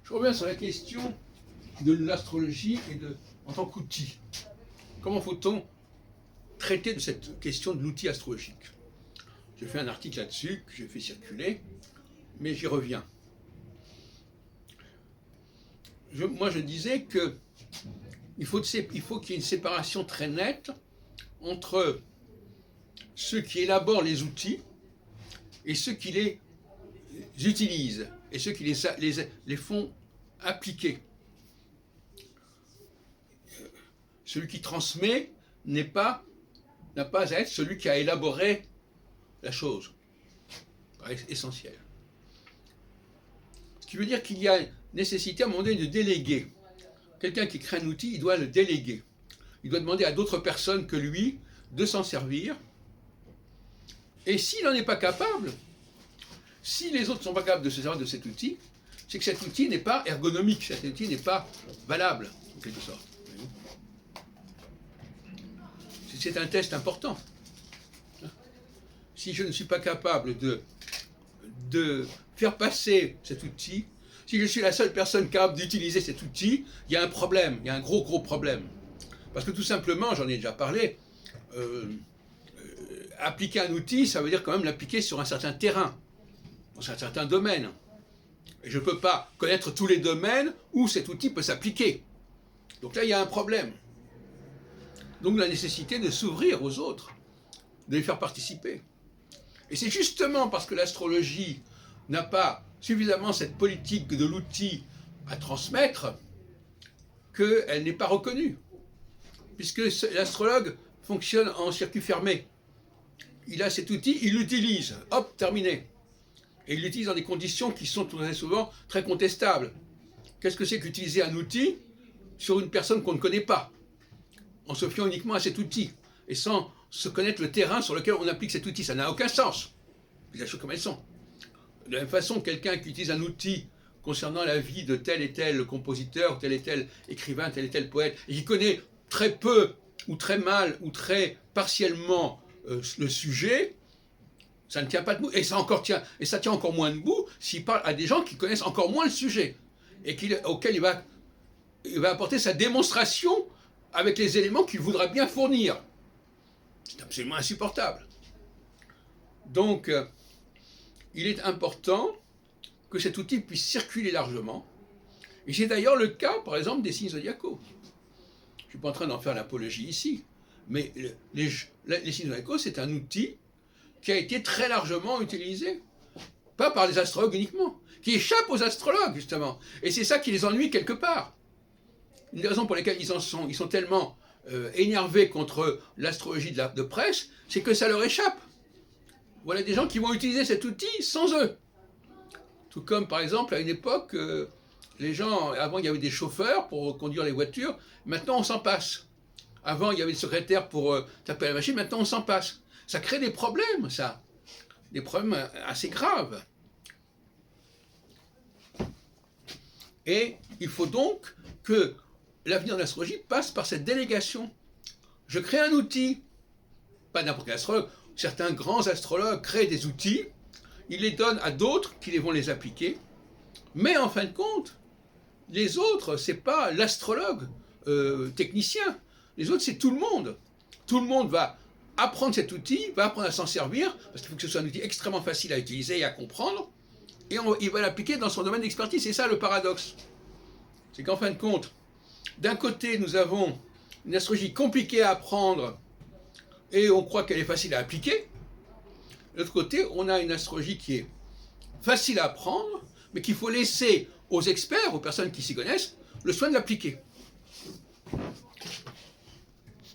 Je reviens sur la question de l'astrologie en tant qu'outil. Comment faut-on traiter de cette question de l'outil astrologique? J'ai fait un article là-dessus que j'ai fait circuler, mais j'y reviens. Moi, je disais qu'il faut qu'il y ait une séparation très nette entre ceux qui élaborent les outils et ceux qui les utilisent et ceux qui les font appliquer. Celui qui transmet n'a pas à être celui qui a élaboré la chose. C'est essentiel. Ce qui veut dire qu'il y a nécessité à un moment donné de déléguer. Quelqu'un qui crée un outil, il doit le déléguer. Il doit demander à d'autres personnes que lui de s'en servir. Et s'il n'en est pas capable, si les autres ne sont pas capables de se servir de cet outil, c'est que cet outil n'est pas ergonomique, cet outil n'est pas valable, en quelque sorte. C'est un test important. Si je ne suis pas capable de faire passer cet outil, si je suis la seule personne capable d'utiliser cet outil, il y a un problème, il y a un gros problème. Parce que tout simplement, j'en ai déjà parlé, appliquer un outil, ça veut dire quand même l'appliquer sur un certain terrain, dans un certain domaine. Et je ne peux pas connaître tous les domaines où cet outil peut s'appliquer. Donc là, il y a un problème. Donc la nécessité de s'ouvrir aux autres, de les faire participer. Et c'est justement parce que l'astrologie n'a pas suffisamment cette politique de l'outil à transmettre qu'elle n'est pas reconnue. Puisque l'astrologue fonctionne en circuit fermé. Il a cet outil, il l'utilise, hop, terminé. Et il l'utilise dans des conditions qui sont très souvent très contestables. Qu'est-ce que c'est qu'utiliser un outil sur une personne qu'on ne connaît pas, en se fiant uniquement à cet outil, et sans se connaître le terrain sur lequel on applique cet outil? Ça n'a aucun sens. Les choses comme elles sont. De la même façon, quelqu'un qui utilise un outil concernant la vie de tel et tel compositeur, tel et tel écrivain, tel et tel poète, et qui connaît très peu, ou très mal, ou très partiellement le sujet, ça ne tient pas debout. Et ça tient encore moins debout s'il parle à des gens qui connaissent encore moins le sujet, et auxquels il va apporter sa démonstration avec les éléments qu'il voudra bien fournir. C'est absolument insupportable. Donc, il est important que cet outil puisse circuler largement. Et c'est d'ailleurs le cas, par exemple, des signes zodiacaux. Je ne suis pas en train d'en faire l'apologie ici, mais les signes zodiacaux, c'est un outil qui a été très largement utilisé. Pas par les astrologues uniquement, qui échappe aux astrologues, justement. Et c'est ça qui les ennuie quelque part. Une des raisons pour lesquelles ils sont tellement énervés contre l'astrologie de presse, c'est que ça leur échappe. Voilà des gens qui vont utiliser cet outil sans eux. Tout comme, par exemple, à une époque, les gens, avant il y avait des chauffeurs pour conduire les voitures, maintenant on s'en passe. Avant il y avait des secrétaires pour taper à la machine, maintenant on s'en passe. Ça crée des problèmes, ça. Des problèmes assez graves. Et il faut donc que l'avenir de l'astrologie passe par cette délégation. Je crée un outil, pas n'importe quel astrologue, certains grands astrologues créent des outils, ils les donnent à d'autres qui vont les appliquer, mais en fin de compte, les autres, c'est pas l'astrologue technicien, les autres c'est tout le monde. Tout le monde va apprendre cet outil, va apprendre à s'en servir, parce qu'il faut que ce soit un outil extrêmement facile à utiliser et à comprendre, et il va l'appliquer dans son domaine d'expertise. C'est ça le paradoxe. C'est qu'en fin de compte, d'un côté, nous avons une astrologie compliquée à apprendre et on croit qu'elle est facile à appliquer. De l'autre côté, on a une astrologie qui est facile à apprendre, mais qu'il faut laisser aux experts, aux personnes qui s'y connaissent, le soin de l'appliquer.